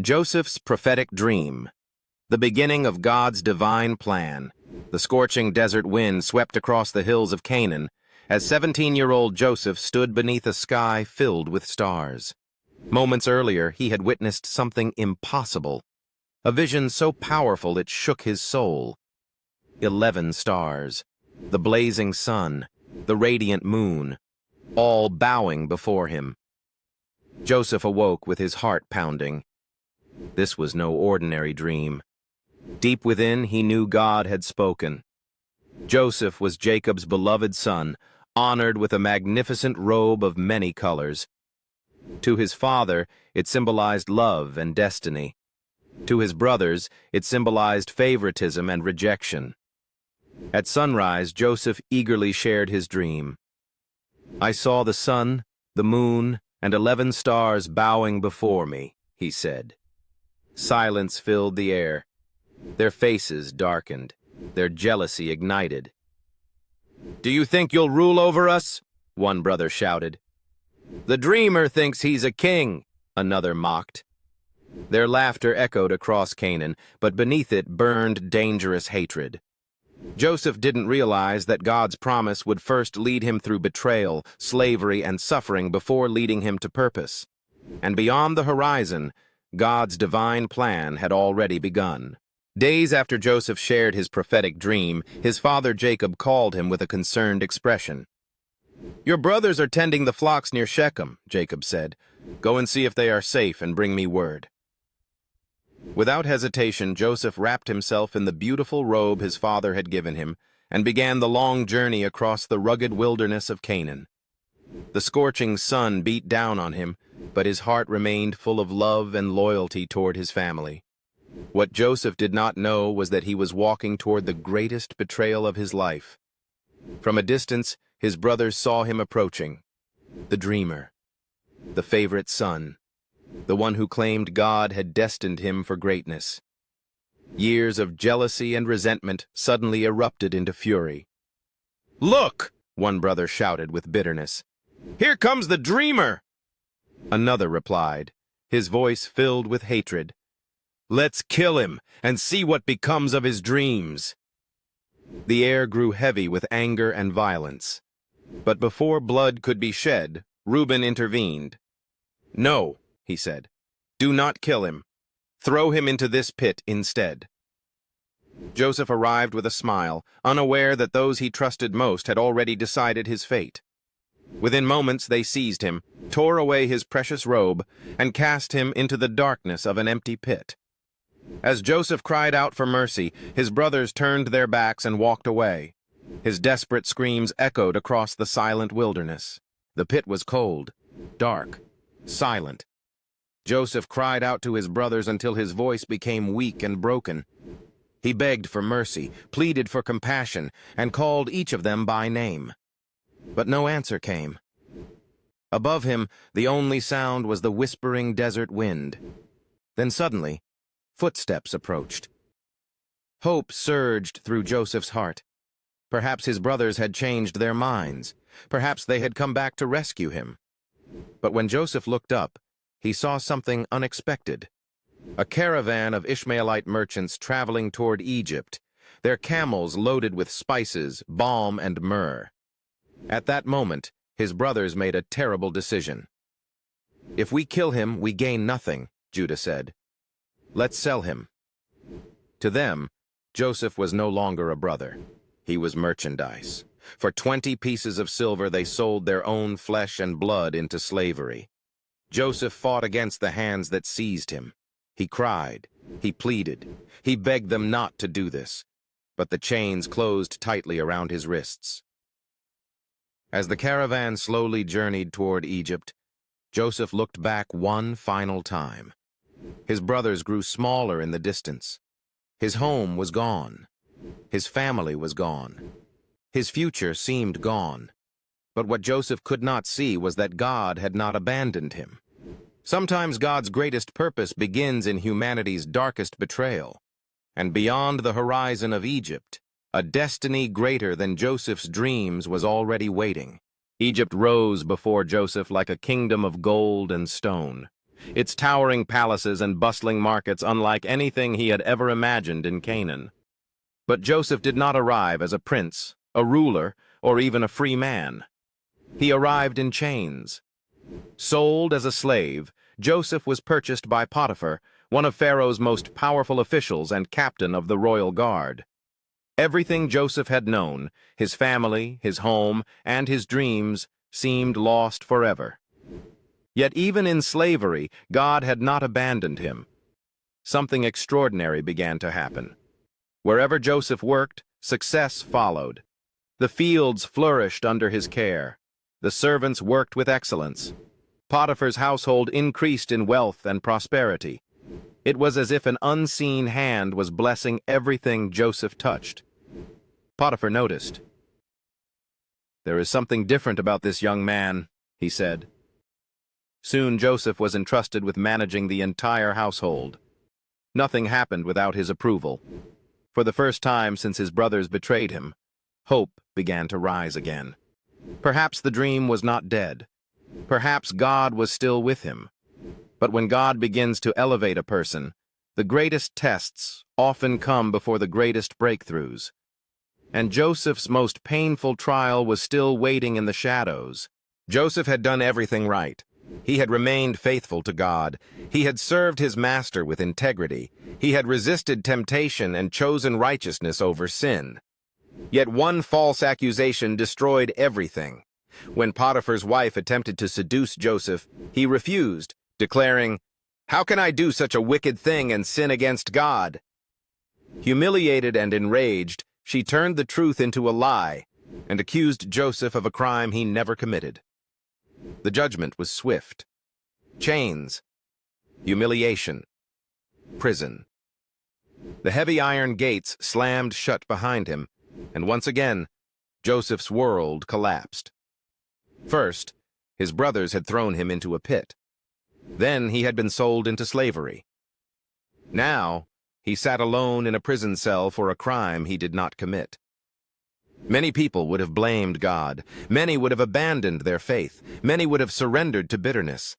Joseph's prophetic dream, the beginning of God's divine plan. The scorching desert wind swept across the hills of Canaan as 17-year-old Joseph stood beneath a sky filled with stars. Moments earlier, he had witnessed something impossible, a vision so powerful it shook his soul. 11 stars, the blazing sun, the radiant moon, all bowing before him. Joseph awoke with his heart pounding. This was no ordinary dream. Deep within, he knew God had spoken. Joseph was Jacob's beloved son, honored with a magnificent robe of many colors. To his father, it symbolized love and destiny. To his brothers, it symbolized favoritism and rejection. At sunrise, Joseph eagerly shared his dream. "I saw the sun, the moon, and 11 stars bowing before me," he said. Silence filled the air. Their faces darkened, their jealousy ignited. "Do you think you'll rule over us?" one brother shouted. "The dreamer thinks he's a king," another mocked. Their laughter echoed across Canaan, but beneath it burned dangerous hatred. Joseph didn't realize that God's promise would first lead him through betrayal, slavery, and suffering before leading him to purpose. And beyond the horizon, God's divine plan had already begun. Days after Joseph shared his prophetic dream, his father Jacob called him with a concerned expression. "Your brothers are tending the flocks near Shechem," Jacob said. "Go and see if they are safe and bring me word." Without hesitation, Joseph wrapped himself in the beautiful robe his father had given him and began the long journey across the rugged wilderness of Canaan. The scorching sun beat down on him, but his heart remained full of love and loyalty toward his family. What Joseph did not know was that he was walking toward the greatest betrayal of his life. From a distance, his brothers saw him approaching. The dreamer, the favorite son, the one who claimed God had destined him for greatness. Years of jealousy and resentment suddenly erupted into fury. "Look!" one brother shouted with bitterness. "Here comes the dreamer!" Another replied, his voice filled with hatred. "Let's kill him and see what becomes of his dreams." The air grew heavy with anger and violence. But before blood could be shed, Reuben intervened. "No," he said, "do not kill him. Throw him into this pit instead." Joseph arrived with a smile, unaware that those he trusted most had already decided his fate. Within moments they seized him, tore away his precious robe, and cast him into the darkness of an empty pit. As Joseph cried out for mercy, his brothers turned their backs and walked away. His desperate screams echoed across the silent wilderness. The pit was cold, dark, silent. Joseph cried out to his brothers until his voice became weak and broken. He begged for mercy, pleaded for compassion, and called each of them by name. But no answer came. Above him, the only sound was the whispering desert wind. Then suddenly, footsteps approached. Hope surged through Joseph's heart. Perhaps his brothers had changed their minds. Perhaps they had come back to rescue him. But when Joseph looked up, he saw something unexpected. A caravan of Ishmaelite merchants traveling toward Egypt, their camels loaded with spices, balm, and myrrh. At that moment, his brothers made a terrible decision. "If we kill him, we gain nothing," Judah said. "Let's sell him." To them, Joseph was no longer a brother. He was merchandise. For 20 pieces of silver, they sold their own flesh and blood into slavery. Joseph fought against the hands that seized him. He cried, he pleaded, he begged them not to do this, but the chains closed tightly around his wrists. As the caravan slowly journeyed toward Egypt, Joseph looked back one final time. His brothers grew smaller in the distance. His home was gone. His family was gone. His future seemed gone. But what Joseph could not see was that God had not abandoned him. Sometimes God's greatest purpose begins in humanity's darkest betrayal. And beyond the horizon of Egypt, a destiny greater than Joseph's dreams was already waiting. Egypt rose before Joseph like a kingdom of gold and stone. its towering palaces and bustling markets unlike anything he had ever imagined in Canaan. But Joseph did not arrive as a prince, a ruler, or even a free man. He arrived in chains. Sold as a slave, Joseph was purchased by Potiphar, one of Pharaoh's most powerful officials and captain of the royal guard. Everything Joseph had known, his family, his home, and his dreams, seemed lost forever. Yet even in slavery, God had not abandoned him. Something extraordinary began to happen. Wherever Joseph worked, success followed. The fields flourished under his care. The servants worked with excellence. Potiphar's household increased in wealth and prosperity. It was as if an unseen hand was blessing everything Joseph touched. Potiphar noticed. "There is something different about this young man," he said. Soon Joseph was entrusted with managing the entire household. Nothing happened without his approval. For the first time since his brothers betrayed him, hope began to rise again. Perhaps the dream was not dead. Perhaps God was still with him. But when God begins to elevate a person, the greatest tests often come before the greatest breakthroughs. And Joseph's most painful trial was still waiting in the shadows. Joseph had done everything right. He had remained faithful to God. He had served his master with integrity. He had resisted temptation and chosen righteousness over sin. Yet one false accusation destroyed everything. When Potiphar's wife attempted to seduce Joseph, he refused, declaring, "How can I do such a wicked thing and sin against God?" Humiliated and enraged, she turned the truth into a lie and accused Joseph of a crime he never committed. The judgment was swift. Chains, humiliation, prison. The heavy iron gates slammed shut behind him, and once again, Joseph's world collapsed. First, his brothers had thrown him into a pit. Then he had been sold into slavery. Now, he sat alone in a prison cell for a crime he did not commit. Many people would have blamed God. Many would have abandoned their faith. Many would have surrendered to bitterness.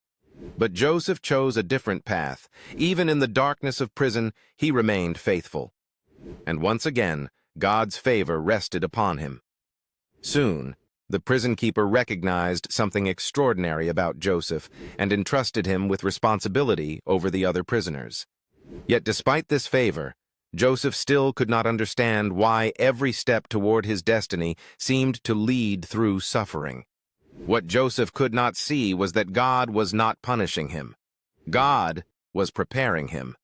But Joseph chose a different path. Even in the darkness of prison, he remained faithful. And once again, God's favor rested upon him. Soon, the prison keeper recognized something extraordinary about Joseph and entrusted him with responsibility over the other prisoners. Yet despite this favor, Joseph still could not understand why every step toward his destiny seemed to lead through suffering. What Joseph could not see was that God was not punishing him. God was preparing him.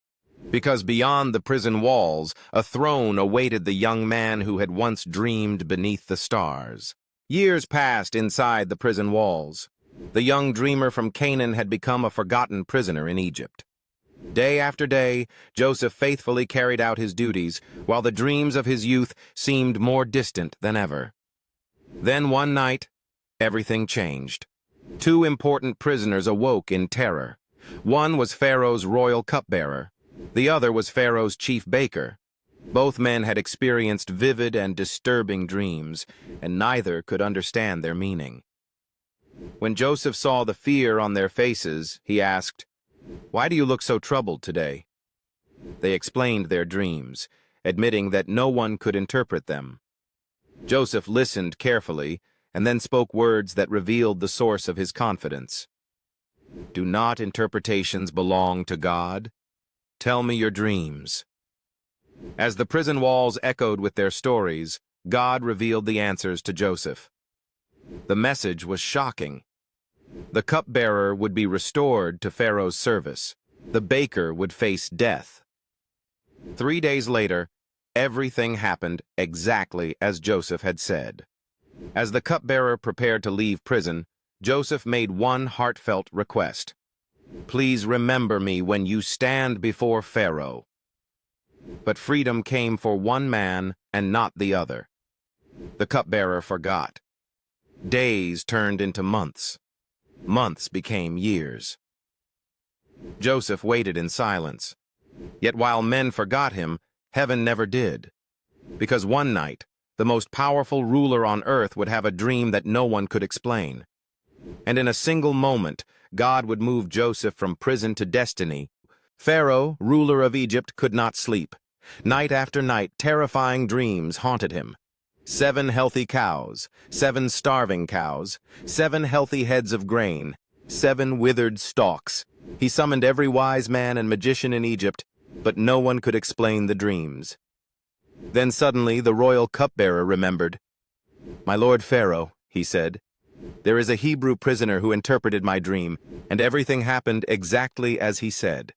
Because beyond the prison walls, a throne awaited the young man who had once dreamed beneath the stars. Years passed inside the prison walls. The young dreamer from Canaan had become a forgotten prisoner in Egypt. Day after day, Joseph faithfully carried out his duties, while the dreams of his youth seemed more distant than ever. Then one night, everything changed. Two important prisoners awoke in terror. One was Pharaoh's royal cupbearer. The other was Pharaoh's chief baker. Both men had experienced vivid and disturbing dreams, and neither could understand their meaning. When Joseph saw the fear on their faces, he asked, "Why do you look so troubled today?" They explained their dreams, admitting that no one could interpret them. Joseph listened carefully and then spoke words that revealed the source of his confidence. "Do not interpretations belong to God? Tell me your dreams." As the prison walls echoed with their stories, God revealed the answers to Joseph. The message was shocking. The cupbearer would be restored to Pharaoh's service. The baker would face death. 3 days later, everything happened exactly as Joseph had said. As the cupbearer prepared to leave prison, Joseph made one heartfelt request. "Please remember me when you stand before Pharaoh." But freedom came for one man and not the other. The cupbearer forgot. Days turned into months. Months became years. Joseph waited in silence. Yet while men forgot him, heaven never did. Because one night, the most powerful ruler on earth would have a dream that no one could explain. And in a single moment, God would move Joseph from prison to destiny. Pharaoh, ruler of Egypt, could not sleep. Night after night, terrifying dreams haunted him. 7 healthy cows, 7 starving cows, 7 healthy heads of grain, 7 withered stalks. He summoned every wise man and magician in Egypt, but no one could explain the dreams. Then suddenly the royal cupbearer remembered. "My lord Pharaoh," he said, "there is a Hebrew prisoner who interpreted my dream, and everything happened exactly as he said."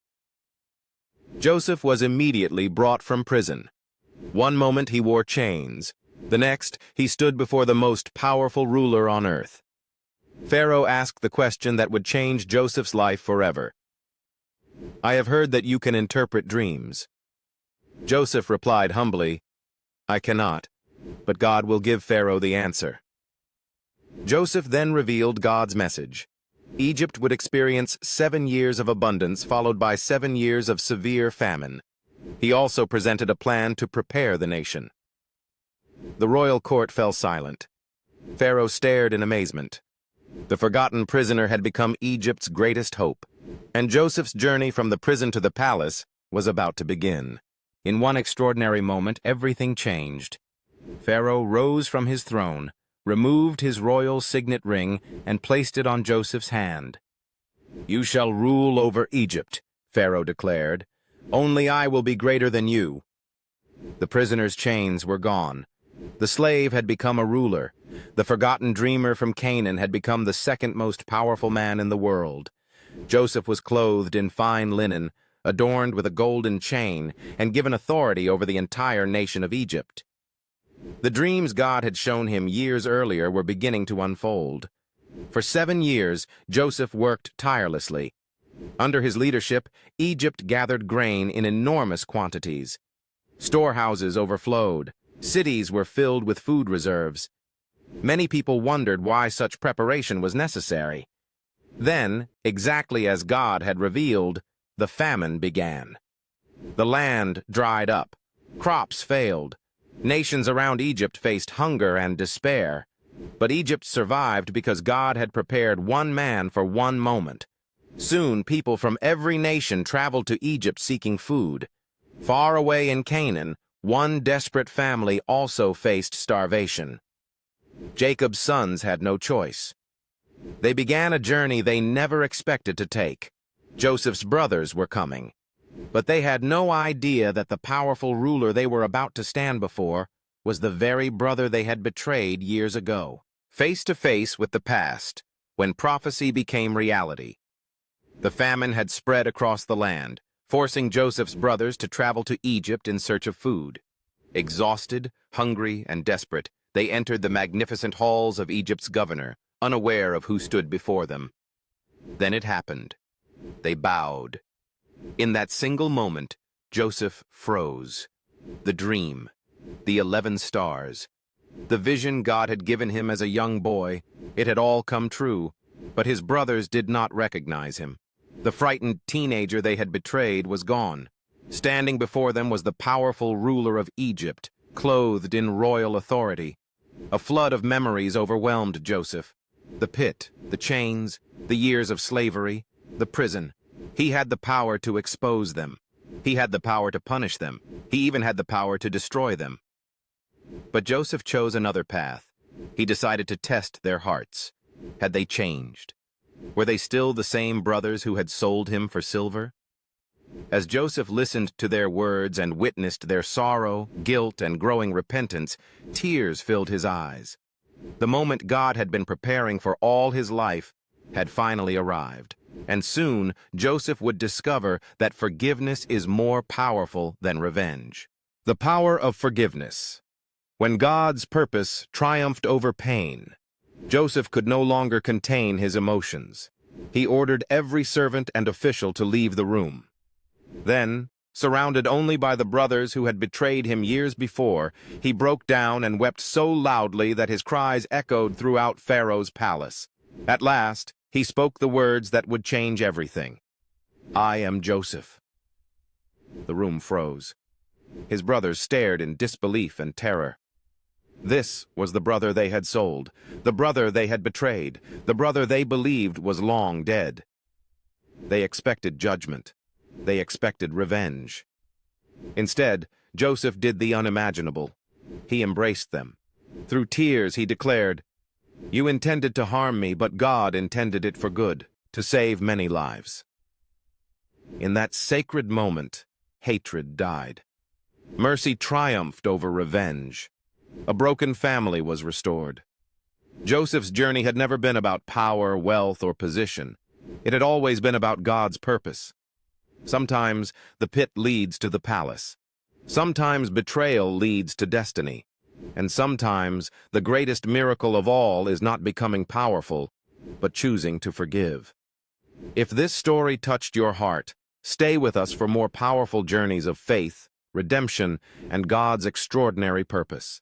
Joseph was immediately brought from prison. One moment he wore chains. The next, he stood before the most powerful ruler on earth. Pharaoh asked the question that would change Joseph's life forever. "I have heard that you can interpret dreams." Joseph replied humbly, "I cannot, but God will give Pharaoh the answer." Joseph then revealed God's message. Egypt would experience 7 years of abundance followed by 7 years of severe famine. He also presented a plan to prepare the nation. The royal court fell silent. Pharaoh stared in amazement. The forgotten prisoner had become Egypt's greatest hope, and Joseph's journey from the prison to the palace was about to begin. In one extraordinary moment, everything changed. Pharaoh rose from his throne, removed his royal signet ring, and placed it on Joseph's hand. "You shall rule over Egypt," Pharaoh declared. "Only I will be greater than you." The prisoner's chains were gone. The slave had become a ruler. The forgotten dreamer from Canaan had become the second most powerful man in the world. Joseph was clothed in fine linen, adorned with a golden chain, and given authority over the entire nation of Egypt. The dreams God had shown him years earlier were beginning to unfold. For 7 years, Joseph worked tirelessly. Under his leadership, Egypt gathered grain in enormous quantities. Storehouses overflowed. Cities were filled with food reserves. Many people wondered why such preparation was necessary. Then, exactly as God had revealed, the famine began. The land dried up. Crops failed. Nations around Egypt faced hunger and despair. But Egypt survived because God had prepared one man for one moment. Soon, people from every nation traveled to Egypt seeking food. Far away in Canaan, one desperate family also faced starvation. Jacob's sons had no choice. They began a journey they never expected to take. Joseph's brothers were coming. But they had no idea that the powerful ruler they were about to stand before was the very brother they had betrayed years ago. Face to face with the past, when prophecy became reality. The famine had spread across the land, forcing Joseph's brothers to travel to Egypt in search of food. Exhausted, hungry, and desperate, they entered the magnificent halls of Egypt's governor, unaware of who stood before them. Then it happened. They bowed. In that single moment, Joseph froze. The dream, the 11 stars, the vision God had given him as a young boy, it had all come true, but his brothers did not recognize him. The frightened teenager they had betrayed was gone. Standing before them was the powerful ruler of Egypt, clothed in royal authority. A flood of memories overwhelmed Joseph. The pit, the chains, the years of slavery, the prison. He had the power to expose them. He had the power to punish them. He even had the power to destroy them. But Joseph chose another path. He decided to test their hearts. Had they changed? Were they still the same brothers who had sold him for silver? As Joseph listened to their words and witnessed their sorrow, guilt, and growing repentance, tears filled his eyes. The moment God had been preparing for all his life had finally arrived. And soon, Joseph would discover that forgiveness is more powerful than revenge. The power of forgiveness. When God's purpose triumphed over pain, Joseph could no longer contain his emotions. He ordered every servant and official to leave the room. Then, surrounded only by the brothers who had betrayed him years before, he broke down and wept so loudly that his cries echoed throughout Pharaoh's palace. At last, he spoke the words that would change everything. "I am Joseph." The room froze. His brothers stared in disbelief and terror. This was the brother they had sold, the brother they had betrayed, the brother they believed was long dead. They expected judgment. They expected revenge. Instead, Joseph did the unimaginable. He embraced them. Through tears, he declared, "You intended to harm me, but God intended it for good, to save many lives." In that sacred moment, hatred died. Mercy triumphed over revenge. A broken family was restored. Joseph's journey had never been about power, wealth, or position. It had always been about God's purpose. Sometimes the pit leads to the palace. Sometimes betrayal leads to destiny. And sometimes the greatest miracle of all is not becoming powerful, but choosing to forgive. If this story touched your heart, stay with us for more powerful journeys of faith, redemption, and God's extraordinary purpose.